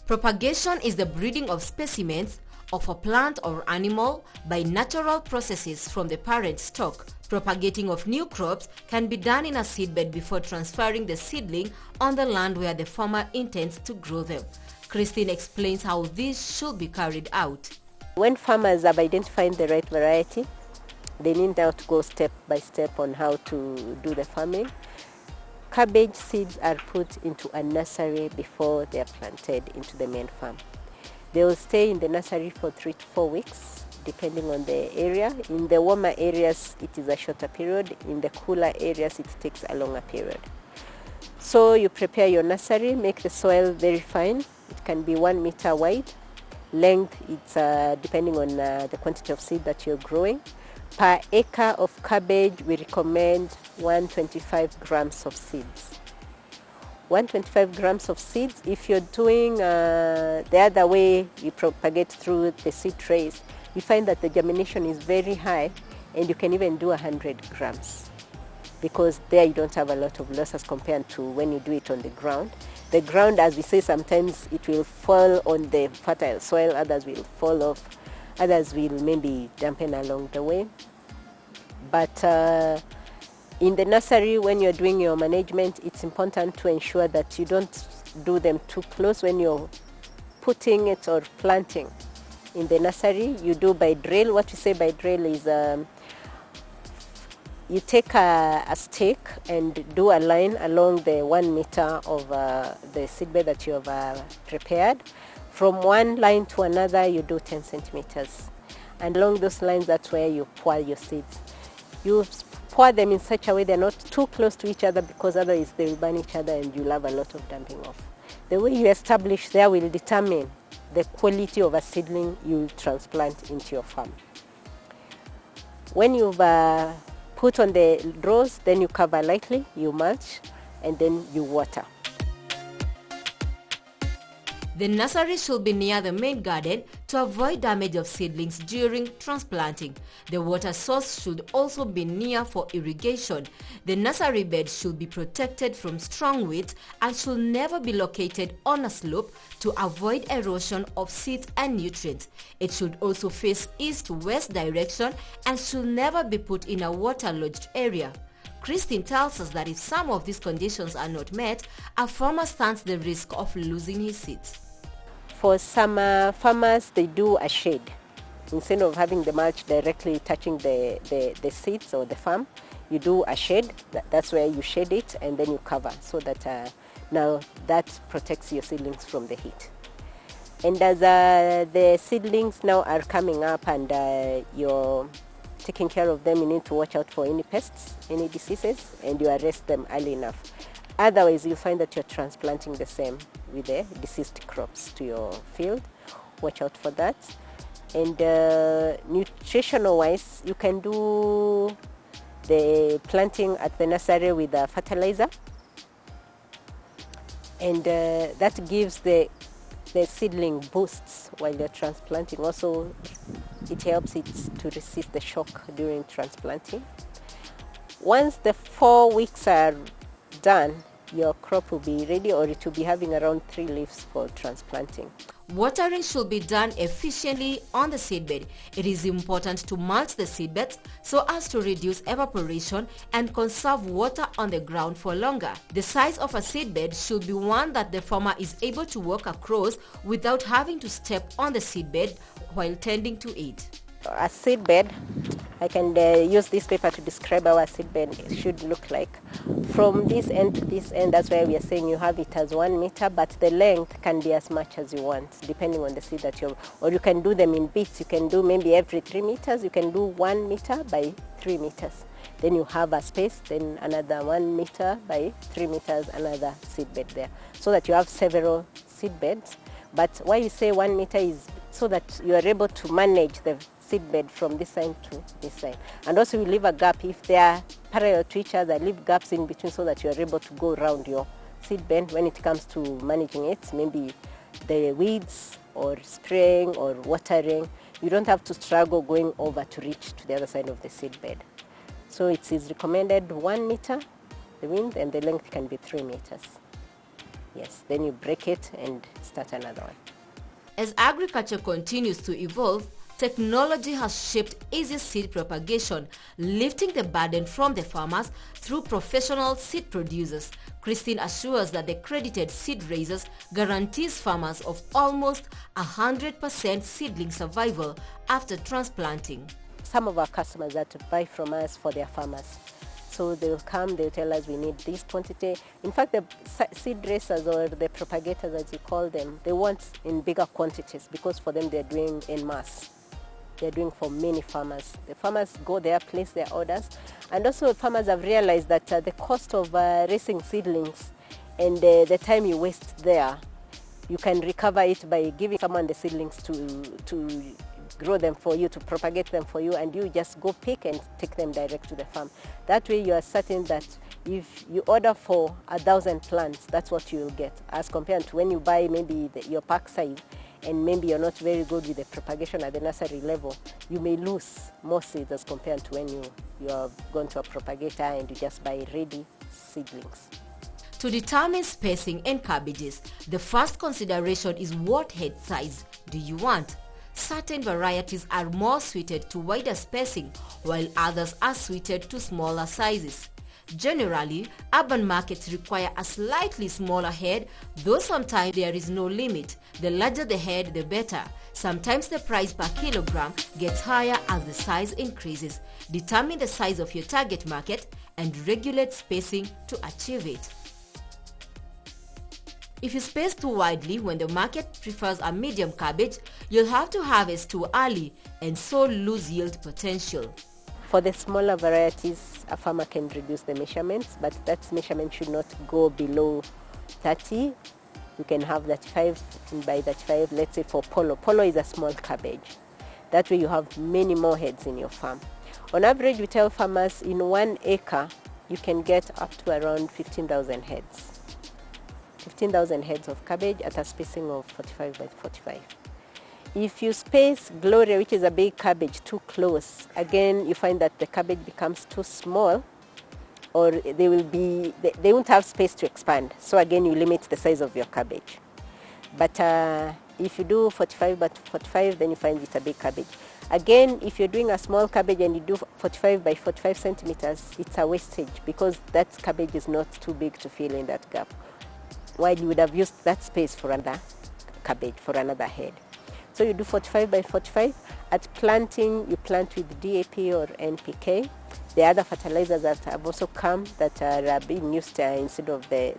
Propagation is the breeding of specimens of a plant or animal by natural processes from the parent stock. Propagating of new crops can be done in a seedbed before transferring the seedling on the land where the farmer intends to grow them. Christine explains how this should be carried out. When farmers have identified the right variety, they need now to go step by step on how to do the farming. Cabbage seeds are put into a nursery before they are planted into the main farm. They will stay in the nursery for 3 to 4 weeks, depending on the area. In the warmer areas, it is a shorter period. In the cooler areas, it takes a longer period. So you prepare your nursery, make the soil very fine. It can be 1 meter wide. Length, it's depending on the quantity of seed that you're growing. Per acre of cabbage, we recommend 125 grams of seeds. 125 grams of seeds. If you're doing the other way, you propagate through the seed trays, you find that the germination is very high, and you can even do 100 grams because there you don't have a lot of loss as compared to when you do it on the ground. The ground, as we say, sometimes it will fall on the fertile soil, others will fall off, others will maybe dampen along the way. But in the nursery, when you're doing your management, it's important to ensure that you don't do them too close when you're putting it or planting. In the nursery, you do by drill. What we say by drill is you take a stick and do a line along the 1 meter of the seedbed that you have prepared. From one line to another, you do 10 centimeters. And along those lines, that's where you pour your seeds. You pour them in such a way they're not too close to each other, because otherwise they will burn each other and you'll have a lot of dumping off. The way you establish there will determine the quality of a seedling you transplant into your farm. When you've put on the rows, then you cover lightly, you mulch, and then you water. The nursery should be near the main garden to avoid damage of seedlings during transplanting. The water source should also be near for irrigation. The nursery bed should be protected from strong winds and should never be located on a slope to avoid erosion of seeds and nutrients. It should also face east-west direction and should never be put in a water-lodged area. Christine tells us that if some of these conditions are not met, a farmer stands the risk of losing his seeds. For some farmers, they do a shade. Instead of having the mulch directly touching the seeds or the farm, you do a shade. That's where you shade it and then you cover, so that now that protects your seedlings from the heat. And as the seedlings now are coming up and you're taking care of them, you need to watch out for any pests, any diseases, and you arrest them early enough. Otherwise, you'll find that you're transplanting the same with the diseased crops to your field. Watch out for that. And nutritional wise, you can do the planting at the nursery with a fertilizer, and that gives the seedling boosts while you're transplanting. Also, it helps it to resist the shock during transplanting. Once the 4 weeks are done, your crop will be ready, or it will be having around 3 leaves for transplanting. Watering should be done efficiently on the seedbed. It is important to mulch the seedbeds so as to reduce evaporation and conserve water on the ground for longer. The size of a seedbed should be one that the farmer is able to walk across without having to step on the seedbed while tending to it. A seedbed, I can use this paper to describe how a seedbed should look like. From this end to this end, that's why we are saying you have it as 1 meter, but the length can be as much as you want, depending on the seed that you're, or you can do them in bits. You can do maybe every 3 meters, you can do 1 meter by 3 meters. Then you have a space, then another 1 meter by 3 meters, another seedbed there, so that you have several seedbeds. But why you say 1 meter is so that you are able to manage the seedbed from this side to this side. And also you leave a gap. If they are parallel to each other, leave gaps in between so that you are able to go around your seedbed when it comes to managing it. Maybe the weeds or spraying or watering, you don't have to struggle going over to reach to the other side of the seedbed. So it is recommended 1 meter, the width, and the length can be 3 meters. Yes, then you break it and start another one. As agriculture continues to evolve, technology has shaped easy seed propagation, lifting the burden from the farmers through professional seed producers. Christine assures that the credited seed raisers guarantees farmers of almost 100% seedling survival after transplanting. Some of our customers that buy from us for their farmers. So they'll come, they'll tell us we need this quantity. In fact, the seed raisers or the propagators, as you call them, they want in bigger quantities because for them they're doing en masse. They're doing for many farmers. The farmers go there, place their orders. And also farmers have realized that the cost of raising seedlings and the time you waste there, you can recover it by giving someone the seedlings to grow them for you, to propagate them for you, and you just go pick and take them direct to the farm. That way you are certain that if you order for 1,000 plants, that's what you will get, as compared to when you buy maybe your pack size and maybe you're not very good with the propagation at the nursery level, you may lose more seeds as compared to when you are going to a propagator and you just buy ready seedlings. To determine spacing in cabbages, the first consideration is what head size do you want. Certain varieties are more suited to wider spacing, while others are suited to smaller sizes. Generally, urban markets require a slightly smaller head, though sometimes there is no limit. The larger the head, the better. Sometimes the price per kilogram gets higher as the size increases. Determine the size of your target market and regulate spacing to achieve it. If you space too widely when the market prefers a medium cabbage, you'll have to harvest too early and so lose yield potential. For the smaller varieties, a farmer can reduce the measurements, but that measurement should not go below 30. You can have 35, and by 35, let's say for Polo. Polo is a small cabbage. That way you have many more heads in your farm. On average, we tell farmers in 1 acre, you can get up to around 15,000 heads. 15,000 heads of cabbage at a spacing of 45 by 45. If you space Gloria, which is a big cabbage, too close, again you find that the cabbage becomes too small, or they won't have space to expand. So again you limit the size of your cabbage. But if you do 45 by 45, then you find it's a big cabbage. Again, if you're doing a small cabbage and you do 45 by 45 centimeters, it's a wastage because that cabbage is not too big to fill in that gap, while you would have used that space for another cabbage, for another head. So you do 45 by 45. At planting, you plant with DAP or NPK. The other fertilizers that have also come that are being used instead of the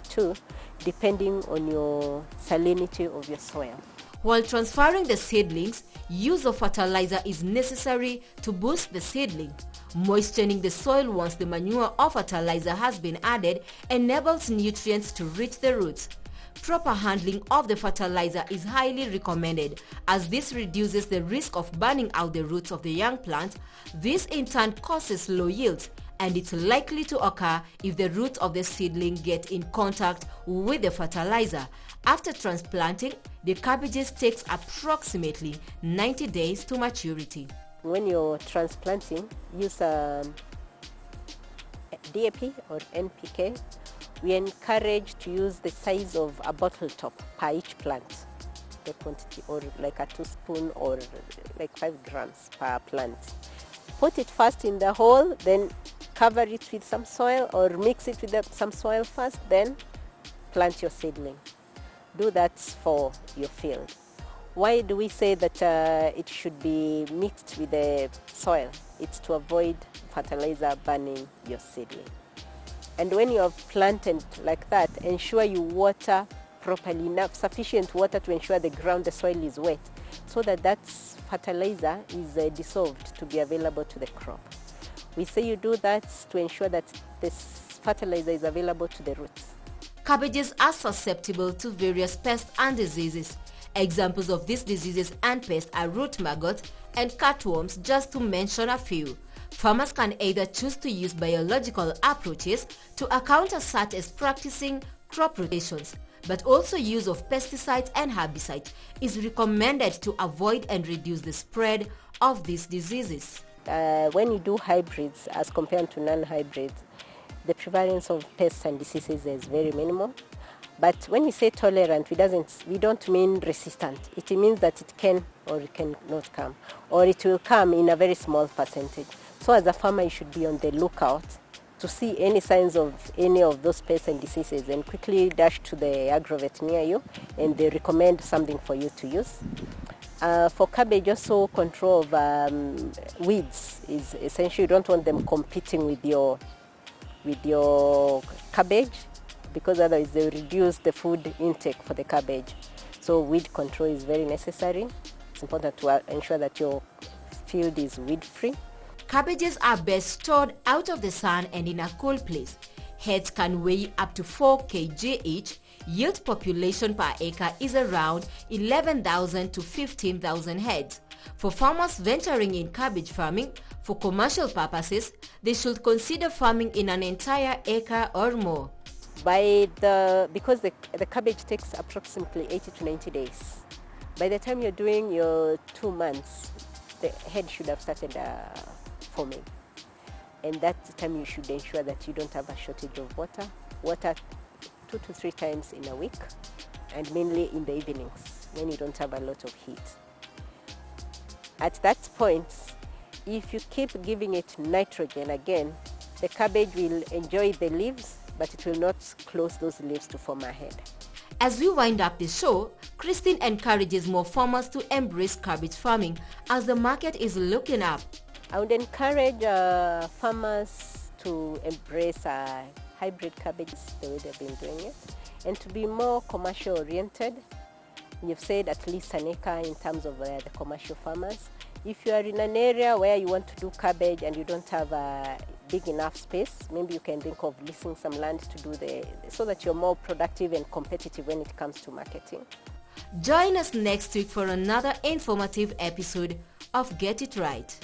two, depending on your salinity of your soil. While transferring the seedlings, use of fertilizer is necessary to boost the seedling. Moistening the soil once the manure or fertilizer has been added enables nutrients to reach the roots. Proper handling of the fertilizer is highly recommended as this reduces the risk of burning out the roots of the young plant. This in turn causes low yields, and it's likely to occur if the roots of the seedling get in contact with the fertilizer. After transplanting, the cabbages takes approximately 90 days to maturity. When you're transplanting, use DAP or NPK. We encourage to use the size of a bottle top per each plant, the quantity, or like a 2 spoon or like 5 grams per plant. Put it first in the hole, then cover it with some soil or mix it with some soil first, then plant your seedling. Do that for your field. Why do we say that it should be mixed with the soil? It's to avoid fertilizer burning your seedling. And when you have planted like that, ensure you water properly, enough sufficient water to ensure the ground, the soil is wet, so that that fertilizer is dissolved to be available to the crop. We say you do that to ensure that this fertilizer is available to the roots. Cabbages are susceptible to various pests and diseases. Examples of these diseases and pests are root maggots and cutworms, just to mention a few. Farmers can either choose to use biological approaches to counter such as practicing crop rotations, but also use of pesticides and herbicides is recommended to avoid and reduce the spread of these diseases. When you do hybrids as compared to non-hybrids, the prevalence of pests and diseases is very minimal. But when we say tolerant, we don't mean resistant. It means that it can or it cannot come, or it will come in a very small percentage. So as a farmer, you should be on the lookout to see any signs of any of those pests and diseases, and quickly dash to the agrovet near you, and they recommend something for you to use. For cabbage, also control of weeds is essential. You don't want them competing with your cabbage, because otherwise they will reduce the food intake for the cabbage. So weed control is very necessary. It's important to ensure that your field is weed-free. Cabbages are best stored out of the sun and in a cool place. Heads can weigh up to 4 kg each. Yield population per acre is around 11,000 to 15,000 heads. For farmers venturing in cabbage farming for commercial purposes, they should consider farming in an entire acre or more. Because the cabbage takes approximately 80 to 90 days. By the time you're doing your 2 months, the head should have started forming. And that's the time you should ensure that you don't have a shortage of water. Water 2 to 3 times in a week, and mainly in the evenings when you don't have a lot of heat. At that point, if you keep giving it nitrogen again, the cabbage will enjoy the leaves, but it will not close those leaves to form a head. As we wind up the show, Christine encourages more farmers to embrace cabbage farming as the market is looking up. I would encourage farmers to embrace hybrid cabbages the way they've been doing it, and to be more commercial oriented. You've said at least an acre in terms of the commercial farmers. If you are in an area where you want to do cabbage and you don't have a big enough space, maybe you can think of leasing some land to do so that you're more productive and competitive when it comes to marketing. Join us next week for another informative episode of Get It Right.